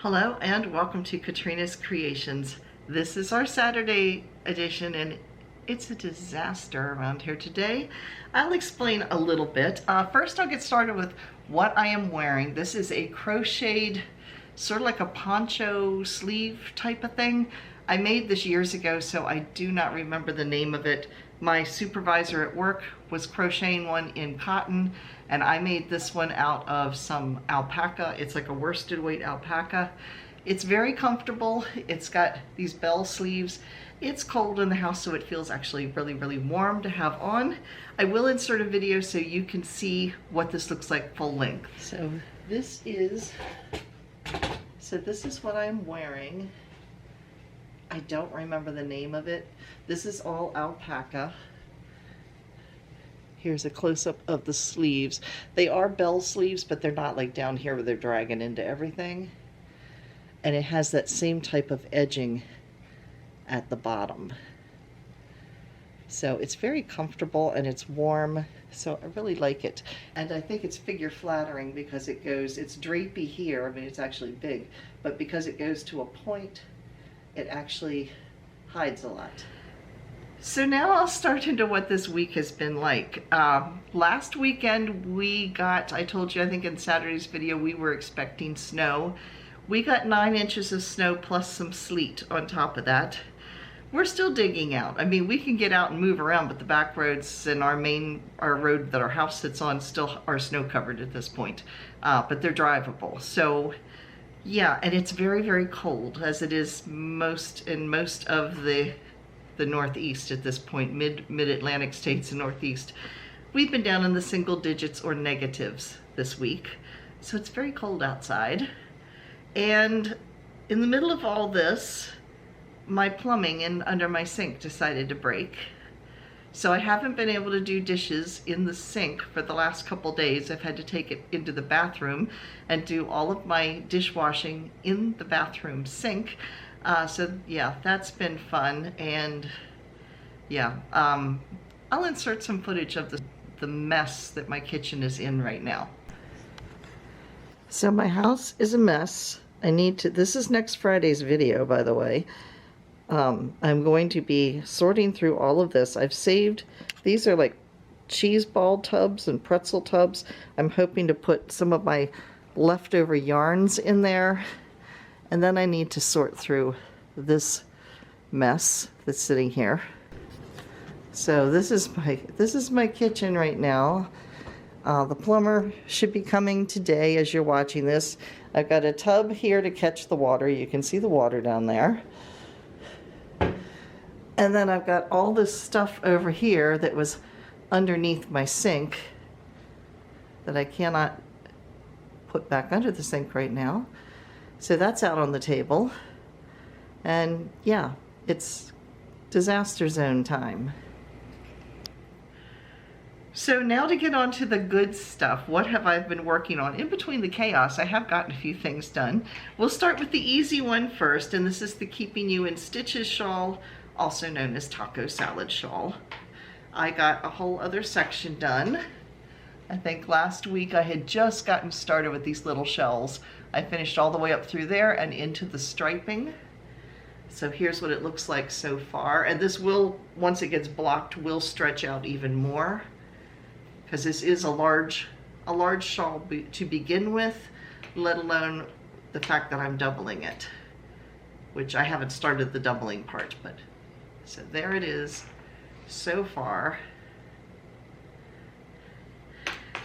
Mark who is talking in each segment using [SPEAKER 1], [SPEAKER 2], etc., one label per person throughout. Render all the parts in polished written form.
[SPEAKER 1] Hello and welcome to Katrinas Creations. This is our Saturday edition and it's a disaster around here today. I'll explain a little bit. First I'll get started with what I am wearing. This is a crocheted, sort of like a poncho sleeve type of thing. I made this years ago, so I do not remember the name of it. My supervisor at work was crocheting one in cotton, and I made this one out of some alpaca. It's like a worsted weight alpaca. It's very comfortable. It's got these bell sleeves. It's cold in the house, so it feels actually really, really warm to have on. I will insert a video so you can see what this looks like full length. So this is what I'm wearing. I don't remember the name of it. This is all alpaca. Here's a close-up of the sleeves. They are bell sleeves, but they're not like down here where they're dragging into everything. And it has that same type of edging at the bottom. So it's very comfortable and it's warm, so I really like it. And I think it's figure flattering because it goes, it's drapey here, I mean it's actually big, but because it goes to a point, it actually hides a lot. So now I'll start into what this week has been like. Last weekend we got, I told you I think in Saturday's video we were expecting snow. We got 9 inches of snow plus some sleet on top of that. We're still digging out. I mean, we can get out and move around, but the back roads and our road that our house sits on still are snow covered at this point, but they're drivable. So yeah, and it's very, very cold, as it is in most of the Northeast at this point, mid-Atlantic states and Northeast. We've been down in the single digits or negatives this week, so it's very cold outside. And in the middle of all this, my plumbing under my sink decided to break. So I haven't been able to do dishes in the sink for the last couple days. I've had to take it into the bathroom and do all of my dishwashing in the bathroom sink. So yeah, that's been fun. And yeah, I'll insert some footage of the mess that my kitchen is in right now. So my house is a mess. This is next Friday's video, by the way. I'm going to be sorting through all of this. I've saved, these are like cheese ball tubs and pretzel tubs. I'm hoping to put some of my leftover yarns in there. And then I need to sort through this mess that's sitting here. So this is my kitchen right now. The plumber should be coming today as you're watching this. I've got a tub here to catch the water. You can see the water down there. And then I've got all this stuff over here that was underneath my sink that I cannot put back under the sink right now. So that's out on the table. And yeah, it's disaster zone time. So now to get on to the good stuff. What have I been working on? In between the chaos, I have gotten a few things done. We'll start with the easy one first, and this is the Keeping You in Stitches shawl, also known as taco salad shawl. I got a whole other section done. I think last week I had just gotten started with these little shells. I finished all the way up through there and into the striping. So here's what it looks like so far. And this will, once it gets blocked, will stretch out even more, because this is a large shawl to begin with, let alone the fact that I'm doubling it, which I haven't started the doubling part, but so there it is so far.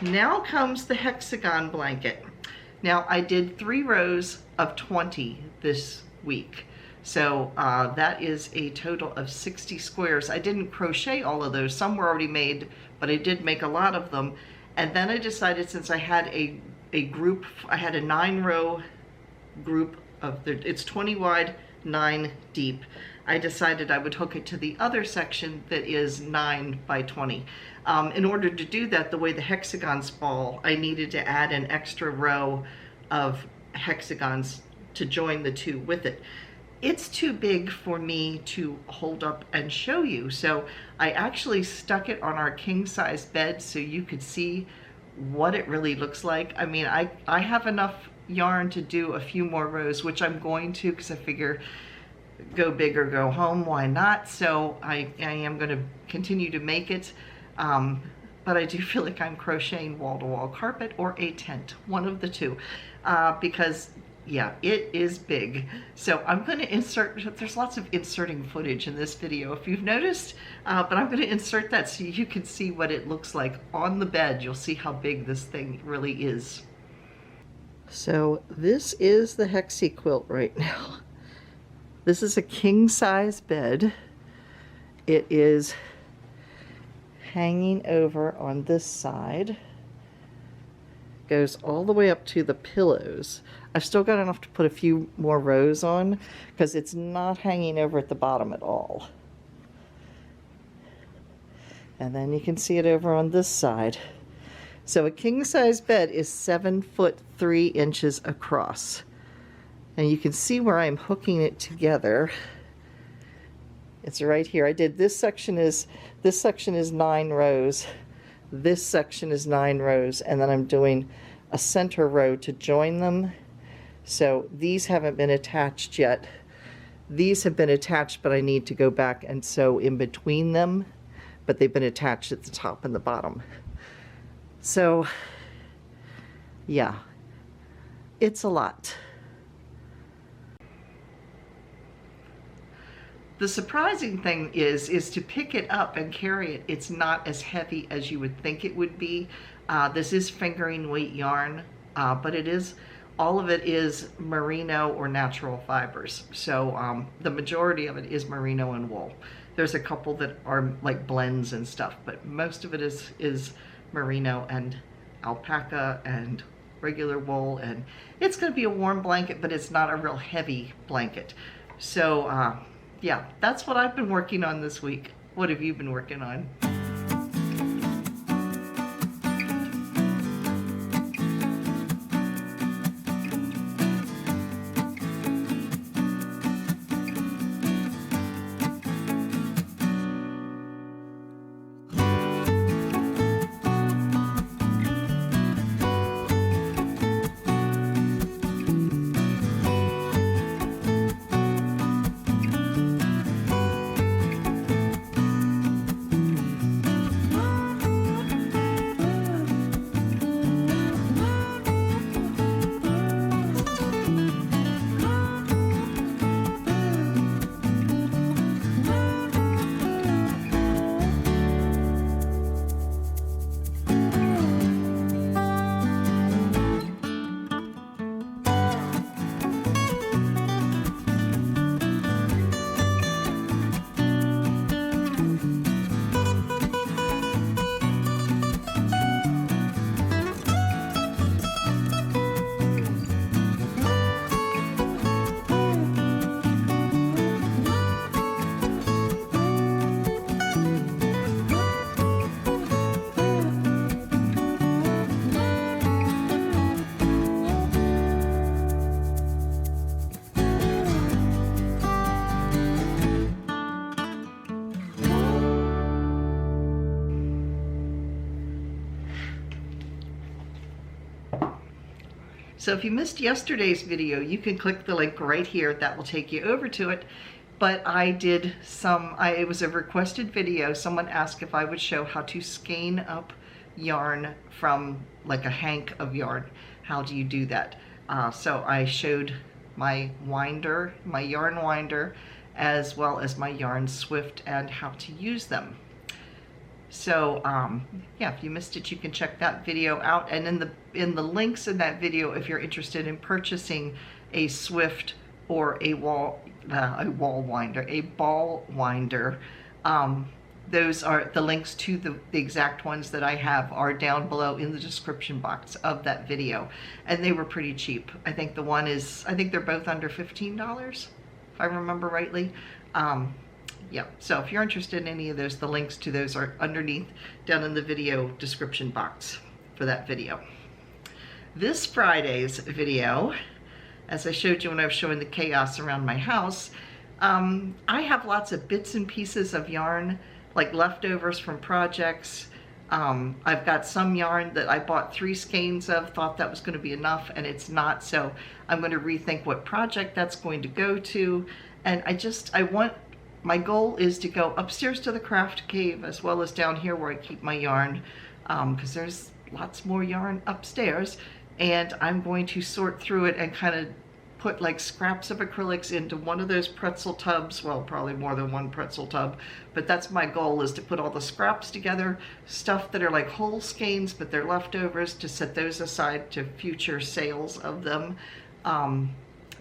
[SPEAKER 1] Now comes the hexagon blanket. Now I did 3 rows of 20 this week. So that is a total of 60 squares. I didn't crochet all of those. Some were already made, but I did make a lot of them. And then I decided, since I had a group, I had a 9-row group it's 20 wide, 9 deep. I decided I would hook it to the other section that is 9 by 20. In order to do that, the way the hexagons fall, I needed to add an extra row of hexagons to join the 2 with it. It's too big for me to hold up and show you, so I actually stuck it on our king-size bed so you could see what it really looks like. I mean, I have enough yarn to do a few more rows, which I'm going to, because I figure go big or go home, why not? So I am going to continue to make it, but I do feel like I'm crocheting wall-to-wall carpet or a tent, one of the two, because yeah, it is big. So I'm going to insert, there's lots of inserting footage in this video if you've noticed, but I'm going to insert that so you can see what it looks like on the bed. You'll see how big this thing really is. So this is the Hexie quilt right now. This is a king size bed. It is hanging over on this side. Goes all the way up to the pillows. I've still got enough to put a few more rows on because it's not hanging over at the bottom at all. And then you can see it over on this side. So a king size bed is 7 foot 3 inches across. And you can see where I'm hooking it together. It's right here. I did this section is 9 rows. This section is 9 rows, and then I'm doing a center row to join them. So these haven't been attached yet. These have been attached, but I need to go back and sew in between them, but they've been attached at the top and the bottom. So yeah, it's a lot. The surprising thing is to pick it up and carry it. It's not as heavy as you would think it would be. This is fingering weight yarn, but it is, all of it is merino or natural fibers. So the majority of it is merino and wool. There's a couple that are like blends and stuff, but most of it is merino and alpaca and regular wool. And it's going to be a warm blanket, but it's not a real heavy blanket. So yeah, that's what I've been working on this week. What have you been working on? So if you missed yesterday's video, you can click the link right here. That will take you over to it. But I did it was a requested video. Someone asked if I would show how to skein up yarn from like a hank of yarn. How do you do that? So I showed my winder, my yarn winder, as well as my yarn swift and how to use them. So yeah, if you missed it, you can check that video out. And in the links in that video, if you're interested in purchasing a swift or a ball winder, those are the links to the exact ones that I have are down below in the description box of that video. And they were pretty cheap. I think the one is, I think they're both under $15, if I remember rightly. Yeah, so if you're interested in any of those, the links to those are underneath down in the video description box for that video. This Friday's video, as I showed you when I was showing the chaos around my house, I have lots of bits and pieces of yarn, like leftovers from projects, I've got some yarn that I bought 3 skeins of, thought that was going to be enough, and it's not, so I'm going to rethink what project that's going to go to. And my goal is to go upstairs to the craft cave as well as down here where I keep my yarn, because there's lots more yarn upstairs, and I'm going to sort through it and kind of put like scraps of acrylics into one of those pretzel tubs, well, probably more than one pretzel tub, but that's my goal, is to put all the scraps together, stuff that are like whole skeins but they're leftovers, to set those aside to future sales of them.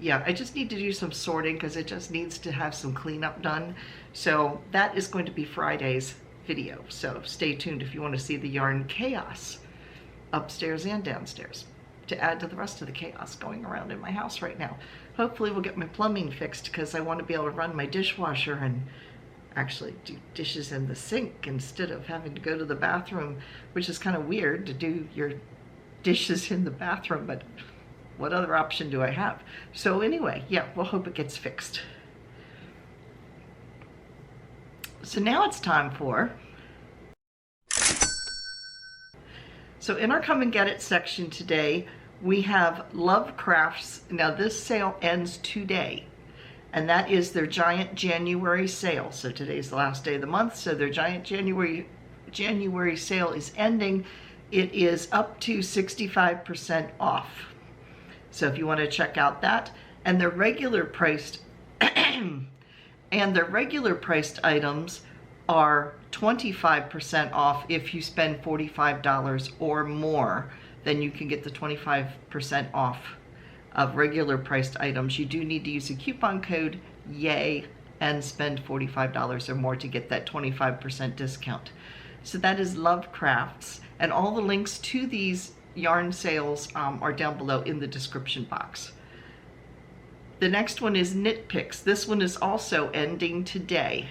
[SPEAKER 1] Yeah, I just need to do some sorting because it just needs to have some cleanup done. So that is going to be Friday's video, so stay tuned if you want to see the yarn chaos upstairs and downstairs, to add to the rest of the chaos going around in my house right now. Hopefully we'll get my plumbing fixed, because I want to be able to run my dishwasher and actually do dishes in the sink instead of having to go to the bathroom, which is kind of weird to do your dishes in the bathroom, but what other option do I have? So anyway, yeah, we'll hope it gets fixed. So now it's time for... So in our Come and Get It section today, we have Lovecrafts. Now this sale ends today, and that is their giant January sale. So today's the last day of the month, so their giant January sale is ending. It is up to 65% off. So if you want to check out that, and their regular priced items are 25% off. If you spend $45 or more, then you can get the 25% off of regular priced items. You do need to use a coupon code YAY and spend $45 or more to get that 25% discount. So that is Lovecrafts, and all the links to these yarn sales are down below in the description box. The next one is Knit Picks. This one is also ending today,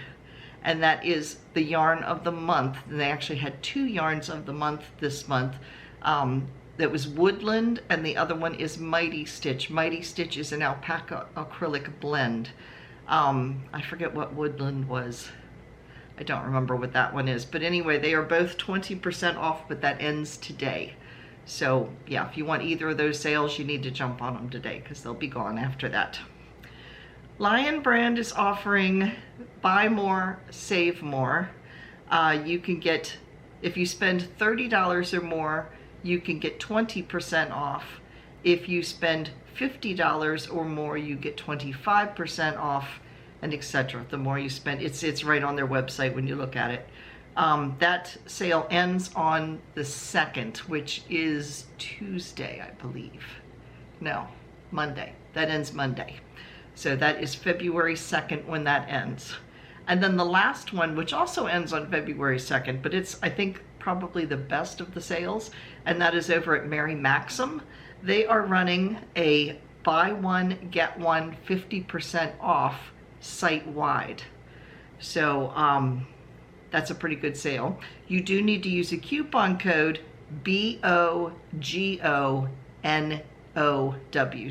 [SPEAKER 1] and that is the yarn of the month. And they actually had 2 yarns of the month this month. That was Woodland, and the other one is Mighty Stitch. Mighty Stitch is an alpaca acrylic blend. I forget what Woodland was. I don't remember what that one is, but anyway, they are both 20% off, but that ends today. So yeah, if you want either of those sales, you need to jump on them today, because they'll be gone after that. Lion Brand is offering buy more, save more. You can get, if you spend $30 or more, you can get 20% off. If you spend $50 or more, you get 25% off, and etc. The more you spend, it's right on their website when you look at it. That sale ends on the 2nd, which is Tuesday, I believe. No, Monday. That ends Monday. So that is February 2nd when that ends. And then the last one, which also ends on February 2nd, but it's, I think, probably the best of the sales, and that is over at Mary Maxim. They are running a buy one, get one 50% off site-wide. So that's a pretty good sale. You do need to use a coupon code BOGONOW.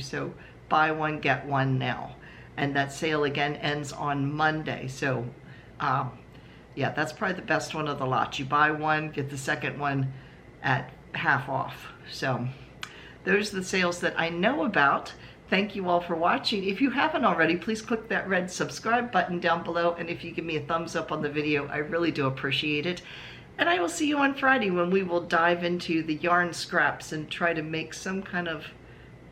[SPEAKER 1] So buy one, get one now. And that sale again ends on Monday. So yeah, that's probably the best one of the lot. You buy one, get the second one at half off. So those are the sales that I know about. Thank you all for watching. If you haven't already, please click that red subscribe button down below. And if you give me a thumbs up on the video, I really do appreciate it. And I will see you on Friday when we will dive into the yarn scraps and try to make some kind of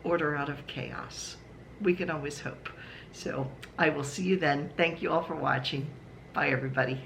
[SPEAKER 1] order out of chaos. We can always hope. So I will see you then. Thank you all for watching. Bye, everybody.